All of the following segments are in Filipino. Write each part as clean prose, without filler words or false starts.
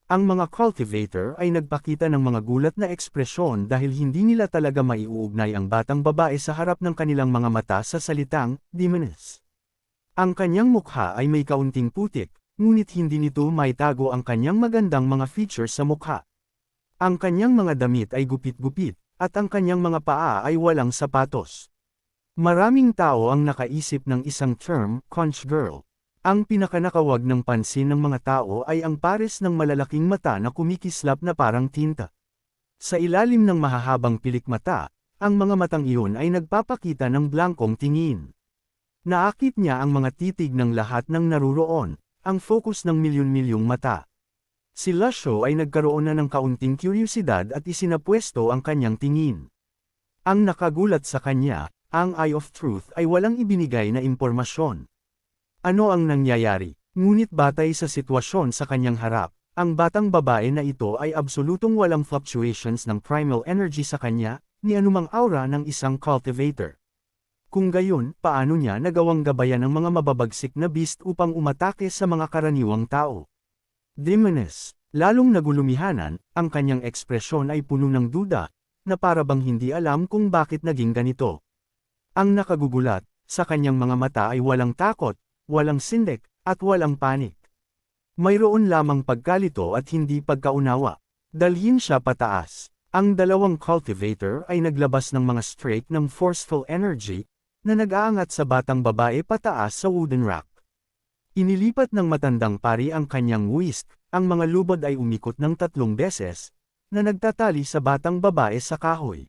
Ang mga cultivator ay nagpakita ng mga gulat na ekspresyon dahil hindi nila talaga maiuugnay ang batang babae sa harap ng kanilang mga mata sa salitang, Demoness. Ang kanyang mukha ay may kaunting putik, ngunit hindi nito maitago ang kanyang magandang mga features sa mukha. Ang kanyang mga damit ay gupit-gupit, at ang kanyang mga paa ay walang sapatos. Maraming tao ang nakaisip ng isang term, conch girl. Ang pinakanakawag ng pansin ng mga tao ay ang pares ng malalaking mata na kumikislap na parang tinta. Sa ilalim ng mahahabang pilik mata, ang mga matang iyon ay nagpapakita ng blankong tingin. Naakit niya ang mga titig ng lahat ng naruroon, ang focus ng milyon-milyong mata. Si Lasho ay nagkaroon na ng kaunting kuryosidad at isinapwesto ang kanyang tingin. Ang nakagulat sa kanya, ang Eye of Truth ay walang ibinigay na impormasyon. Ano ang nangyayari? Ngunit batay sa sitwasyon sa kanyang harap, ang batang babae na ito ay absolutong walang fluctuations ng primal energy sa kanya, ni anumang aura ng isang cultivator. Kung gayon, paano niya nagawang gabayan ng mga mababagsik na beast upang umatake sa mga karaniwang tao? Demoness, lalong nagulumihanan, ang kanyang ekspresyon ay puno ng duda, na para bang hindi alam kung bakit naging ganito. Ang nakagugulat, sa kanyang mga mata ay walang takot, walang sindik, at walang panik. Mayroon lamang pagkalito at hindi pagkaunawa. Dalhin siya pataas. Ang dalawang cultivator ay naglabas ng mga streak ng forceful energy, na nag-aangat sa batang babae pataas sa wooden rack. Inilipat ng matandang pari ang kanyang whisk, ang mga lubod ay umikot ng 3 beses, na nagtatali sa batang babae sa kahoy.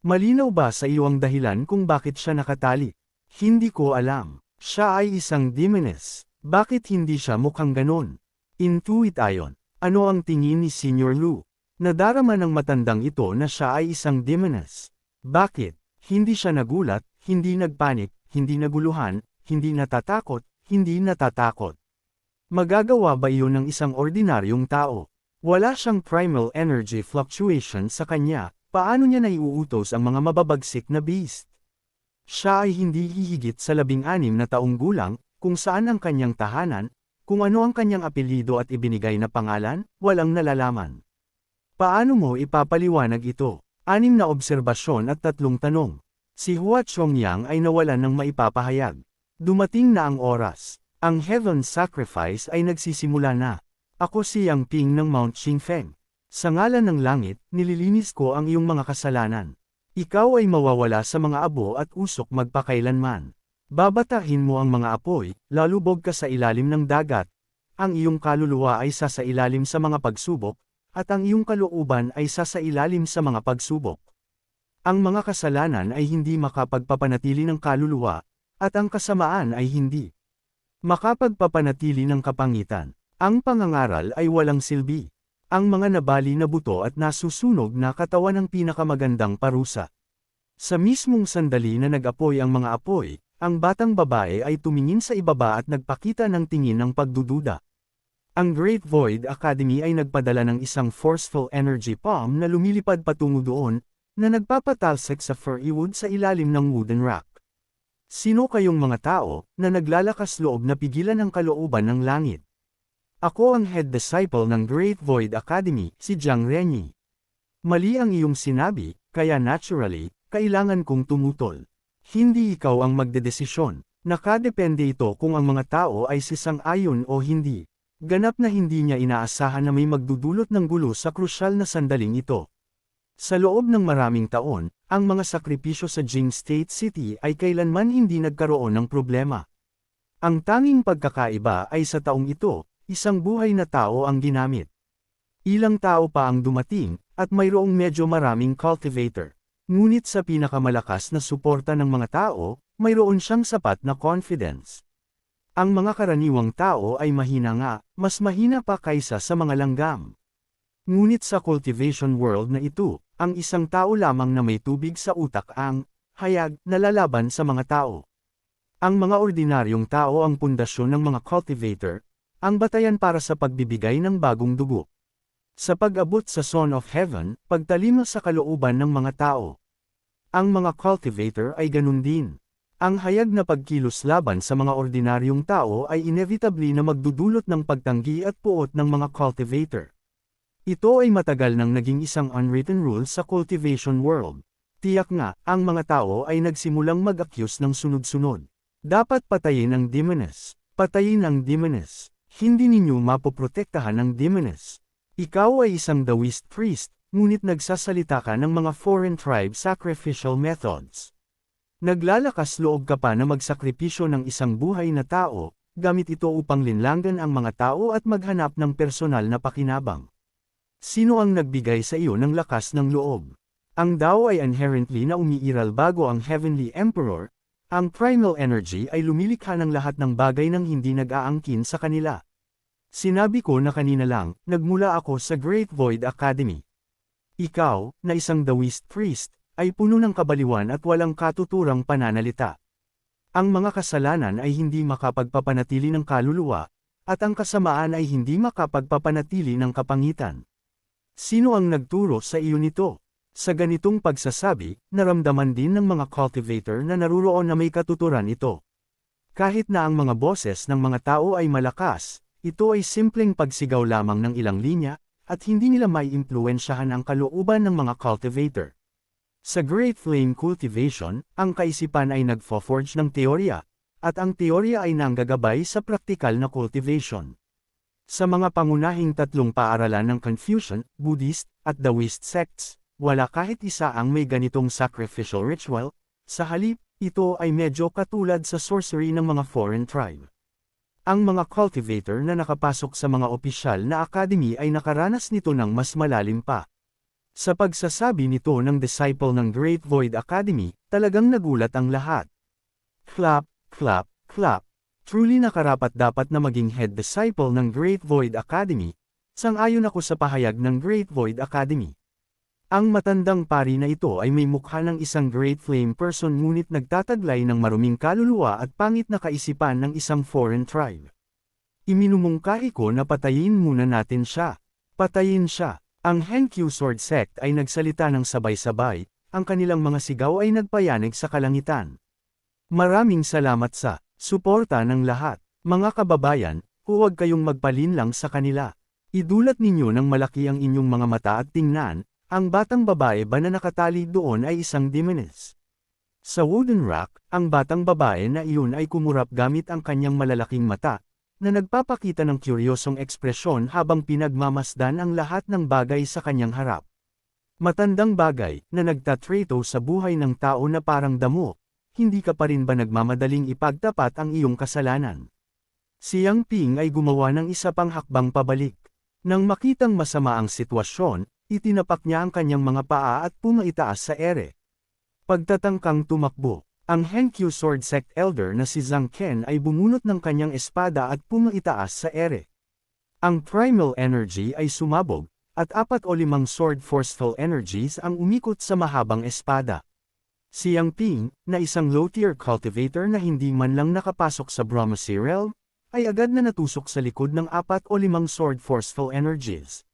Malinaw ba sa iyo ang dahilan kung bakit siya nakatali? Hindi ko alam. Siya ay isang demoness. Bakit hindi siya mukhang ganon? Intuit ayon. Ano ang tingin ni Senior Lu? Nadarama ng matandang ito na siya ay isang demoness. Bakit? Hindi siya nagulat, hindi nagpanik, hindi naguluhan, hindi natatakot, hindi natatakot. Magagawa ba iyon ng isang ordinaryong tao? Wala siyang primal energy fluctuation sa kanya, paano niya naiuutos ang mga mababagsik na beast? Siya ay hindi hihigit sa 16 na taong gulang, kung saan ang kanyang tahanan, kung ano ang kanyang apelyido at ibinigay na pangalan, walang nalalaman. Paano mo ipapaliwanag ito? 6 na obserbasyon at 3 tanong. Si Hua Chongyang ay nawalan ng maipapahayag. Dumating na ang oras. Ang Heaven Sacrifice ay nagsisimula na. Ako si Yang Ping ng Mount Qingfeng. Sa ngalan ng langit, nililinis ko ang iyong mga kasalanan. Ikaw ay mawawala sa mga abo at usok magpakailanman. Babatahin mo ang mga apoy, lalubog ka sa ilalim ng dagat. Ang iyong kaluluwa ay sasailalim sa mga pagsubok, at ang iyong kalooban ay sasailalim sa mga pagsubok. Ang mga kasalanan ay hindi makapagpapanatili ng kaluluwa, at ang kasamaan ay hindi makapagpapanatili ng kapangitan. Ang pangangaral ay walang silbi. Ang mga nabali na buto at nasusunog na katawan ng pinakamagandang parusa. Sa mismong sandali na nag-apoy ang mga apoy, ang batang babae ay tumingin sa ibaba at nagpakita ng tingin ng pagdududa. Ang Great Void Academy ay nagpadala ng isang forceful energy palm na lumilipad patungo doon, na nagpapatalsik sa furry wood sa ilalim ng wooden rack. Sino kayong mga tao, na naglalakas loob na pigilan ang kalooban ng langit? Ako ang head disciple ng Great Void Academy, si Jiang Renyi. Mali ang iyong sinabi, kaya naturally, kailangan kong tumutol. Hindi ikaw ang magdedesisyon. Nakadepende ito kung ang mga tao ay sisang-ayon o hindi. Ganap na hindi niya inaasahan na may magdudulot ng gulo sa krusyal na sandaling ito. Sa loob ng maraming taon, ang mga sakripisyo sa Jing State City ay kailanman hindi nagkaroon ng problema. Ang tanging pagkakaiba ay sa taong ito, isang buhay na tao ang ginamit. Ilang tao pa ang dumating, at mayroong medyo maraming cultivator. Ngunit sa pinakamalakas na suporta ng mga tao, mayroon siyang sapat na confidence. Ang mga karaniwang tao ay mahina nga, mas mahina pa kaysa sa mga langgam. Ngunit sa cultivation world na ito, ang isang tao lamang na may tubig sa utak ang hayag na lalaban sa mga tao. Ang mga ordinaryong tao ang pundasyon ng mga cultivator, ang batayan para sa pagbibigay ng bagong dugo. Sa pag-abot sa Son of Heaven, pagtalima sa kalooban ng mga tao. Ang mga cultivator ay ganun din. Ang hayag na pagkilos laban sa mga ordinaryong tao ay inevitably na magdudulot ng pagtanggi at puot ng mga cultivator. Ito ay matagal nang naging isang unwritten rule sa cultivation world. Tiyak nga, ang mga tao ay nagsimulang mag-accuse ng sunod-sunod. Dapat patayin ang demoness. Patayin ang demoness. Hindi ninyo mapoprotektahan ang demoness. Ikaw ay isang Taoist priest, ngunit nagsasalita ka ng mga foreign tribe sacrificial methods. Naglalakas loob ka pa na magsakripisyo ng isang buhay na tao, gamit ito upang linlangan ang mga tao at maghanap ng personal na pakinabang. Sino ang nagbigay sa iyo ng lakas ng loob? Ang Tao ay inherently na umiiral bago ang Heavenly Emperor. Ang primal energy ay lumilikha ng lahat ng bagay nang hindi nag-aangkin sa kanila. Sinabi ko na kanina lang, nagmula ako sa Great Void Academy. Ikaw, na isang Taoist priest, ay puno ng kabaliwan at walang katuturang pananalita. Ang mga kasalanan ay hindi makapagpapanatili ng kaluluwa, at ang kasamaan ay hindi makapagpapanatili ng kapangitan. Sino ang nagturo sa iyo nito? Sa ganitong pagsasabi, naramdaman din ng mga cultivator na naruroon na may katuturan ito. Kahit na ang mga boses ng mga tao ay malakas, ito ay simpleng pagsigaw lamang ng ilang linya, at hindi nila maiimpluwensyahan ang kalooban ng mga cultivator. Sa Great Flame Cultivation, ang kaisipan ay nagfo-forge ng teorya, at ang teorya ay nanggagabay sa praktikal na cultivation. Sa mga pangunahing tatlong paaralan ng Confucian, Buddhist, at Taoist sects, wala kahit isa ang may ganitong sacrificial ritual. Sa halip, ito ay medyo katulad sa sorcery ng mga foreign tribe. Ang mga cultivator na nakapasok sa mga opisyal na academy ay nakaranas nito ng mas malalim pa. Sa pagsasabi nito ng disciple ng Great Void Academy, talagang nagulat ang lahat. Clap, clap, clap. Truly nakarapat-dapat na maging head disciple ng Great Void Academy. Sang-ayon ako sa pahayag ng Great Void Academy. Ang matandang pari na ito ay may mukha ng isang Great Flame person ngunit nagtataglay ng maruming kaluluwa at pangit na kaisipan ng isang foreign tribe. Iminumungkahi ko na patayin muna natin siya. Patayin siya. Ang Henkyu Sword Sect ay nagsalita ng sabay-sabay, ang kanilang mga sigaw ay nagpayanig sa kalangitan. Maraming salamat sa suporta ng lahat. Mga kababayan, huwag kayong magpalinlang sa kanila. Idulat ninyo ng malaki ang inyong mga mata at tingnan, ang batang babae ba na nakatali doon ay isang demoness. Sa wooden rack, ang batang babae na iyon ay kumurap gamit ang kanyang malalaking mata, na nagpapakita ng kuryosong ekspresyon habang pinagmamasdan ang lahat ng bagay sa kanyang harap. Matandang bagay, na nagtatrato sa buhay ng tao na parang damo. Hindi ka pa rin ba nagmamadaling ipagtapat ang iyong kasalanan? Si Yang Ping ay gumawa ng isa pang hakbang pabalik. Nang makitang masama ang sitwasyon, itinapak niya ang kanyang mga paa at pumaitaas sa ere. Pagtatangkang tumakbo, ang Henkyu Sword Sect Elder na si Zhang Ken ay bumunot ng kanyang espada at pumaitaas sa ere. Ang primal energy ay sumabog, at 4 o 5 sword forceful energies ang umikot sa mahabang espada. Si Yang Ping, na isang low-tier cultivator na hindi man lang nakapasok sa Brahmasi realm, ay agad na natusok sa likod ng 4 o 5 sword forceful energies.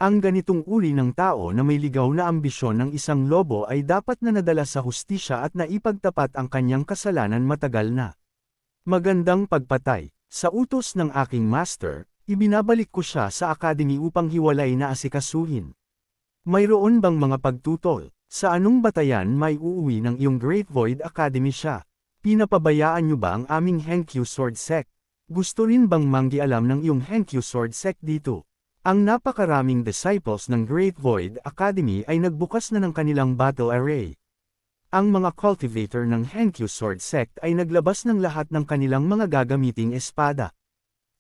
Ang ganitong uri ng tao na may ligaw na ambisyon ng isang lobo ay dapat na nadala sa hustisya at naipagtapat ang kanyang kasalanan matagal na. Magandang pagpatay. Sa utos ng aking master, ibinabalik ko siya sa academy upang hiwalay na asikasuhin. Mayroon bang mga pagtutol? Sa anong batayan may uuwi ng iyong Great Void Academy siya? Pinapabayaan niyo ba ang aming Henkyu Sword Sect? Gusto rin bang manggialam ng iyong Henkyu Sword Sect dito? Ang napakaraming disciples ng Great Void Academy ay nagbukas na ng kanilang battle array. Ang mga cultivator ng Henkyu Sword Sect ay naglabas ng lahat ng kanilang mga gagamiting espada.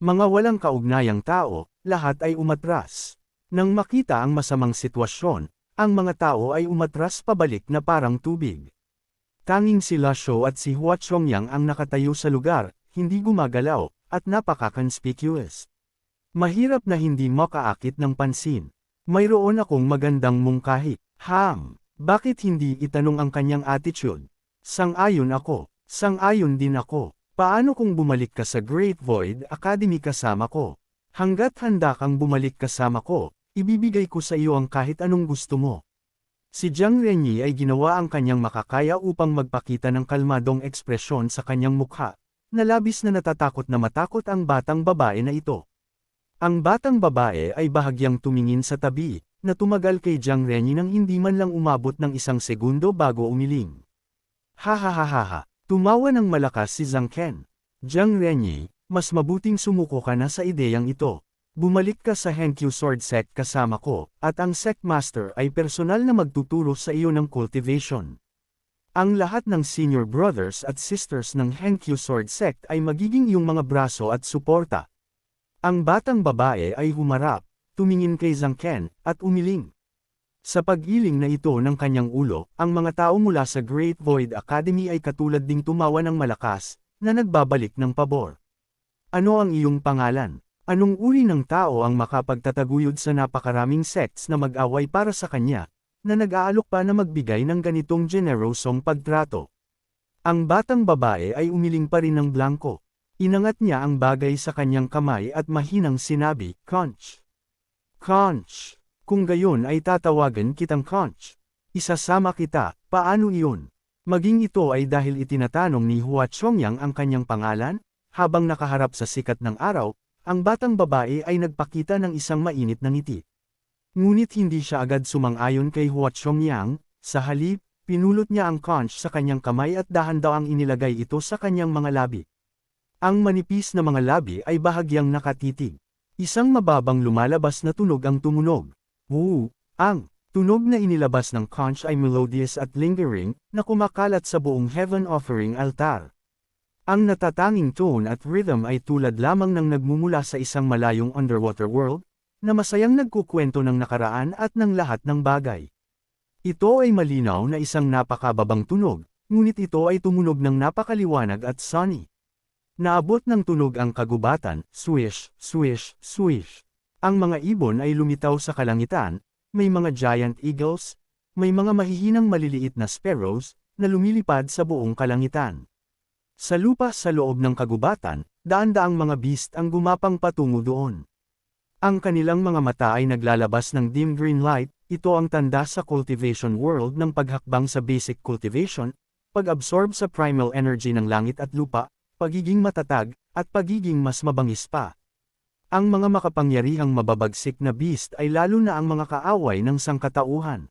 Mga walang kaugnayang tao, lahat ay umatras. Nang makita ang masamang sitwasyon, ang mga tao ay umatras pabalik na parang tubig. Tanging si Lasho at si Hua Chongyang ang nakatayo sa lugar, hindi gumagalaw, at napaka-conspicuous. Mahirap na hindi makaakit ng pansin. Mayroon akong magandang mungkahi. Bakit hindi itanong ang kanyang attitude? Sang-ayon ako. Sang-ayon din ako. Paano kung bumalik ka sa Great Void Academy kasama ko? Hanggat handa kang bumalik kasama ko, ibibigay ko sa iyo ang kahit anong gusto mo. Si Jiang Renyi ay ginawa ang kanyang makakaya upang magpakita ng kalmadong ekspresyon sa kanyang mukha, na labis na natatakot na matakot ang batang babae na ito. Ang batang babae ay bahagyang tumingin sa tabi, na tumagal kay Jiang Renyi nang hindi man lang umabot ng 1 segundo bago umiling. Hahaha, tumawa ng malakas si Zhang Ken. Jiang Renyi, mas mabuting sumuko ka na sa ideyang ito. Bumalik ka sa Henkyu Sword Sect kasama ko, at ang Sect Master ay personal na magtuturo sa iyo ng cultivation. Ang lahat ng senior brothers at sisters ng Henkyu Sword Sect ay magiging iyong mga braso at suporta. Ang batang babae ay humarap, tumingin kay Zhang Ken, at umiling. Sa pag-iling na ito ng kanyang ulo, ang mga tao mula sa Great Void Academy ay katulad ding tumawa ng malakas, na nagbabalik ng pabor. Ano ang iyong pangalan? Anong uri ng tao ang makapagtataguyod sa napakaraming sects na mag-away para sa kanya, na nag-aalok pa na magbigay ng ganitong generosong pagtrato? Ang batang babae ay umiling pa rin ng blanko. Inangat niya ang bagay sa kanyang kamay at mahinang sinabi, "Conch. Conch. Kung gayon ay tatawagan kitang Conch. Isasama kita, paano iyon?" Maging ito ay dahil itinatanong ni Hua Chongyang ang kanyang pangalan, habang nakaharap sa sikat ng araw, ang batang babae ay nagpakita ng isang mainit na ngiti. Ngunit hindi siya agad sumang-ayon kay Hua Chongyang, sa halip, pinulot niya ang conch sa kanyang kamay at dahan-dahang inilagay ito sa kanyang mga labi. Ang manipis na mga labi ay bahagyang nakatitig. Isang mababang lumalabas na tunog ang tumunog. Woo! Ang tunog na inilabas ng conch ay melodious at lingering, na kumakalat sa buong heaven offering altar. Ang natatanging tone at rhythm ay tulad lamang ng nagmumula sa isang malayong underwater world, na masayang nagkukwento ng nakaraan at ng lahat ng bagay. Ito ay malinaw na isang napakababang tunog, ngunit ito ay tumunog ng napakaliwanag at sunny. Naabot ng tunog ang kagubatan, swish, swish, swish. Ang mga ibon ay lumitaw sa kalangitan, may mga giant eagles, may mga mahihinang maliliit na sparrows, na lumilipad sa buong kalangitan. Sa lupa sa loob ng kagubatan, daan-daang mga beast ang gumapang patungo doon. Ang kanilang mga mata ay naglalabas ng dim green light, ito ang tanda sa cultivation world ng paghakbang sa basic cultivation, pag-absorb sa primal energy ng langit at lupa, pagiging matatag, at pagiging mas mabangis pa. Ang mga makapangyarihang mababagsik na beast ay lalo na ang mga kaaway ng sangkatauhan.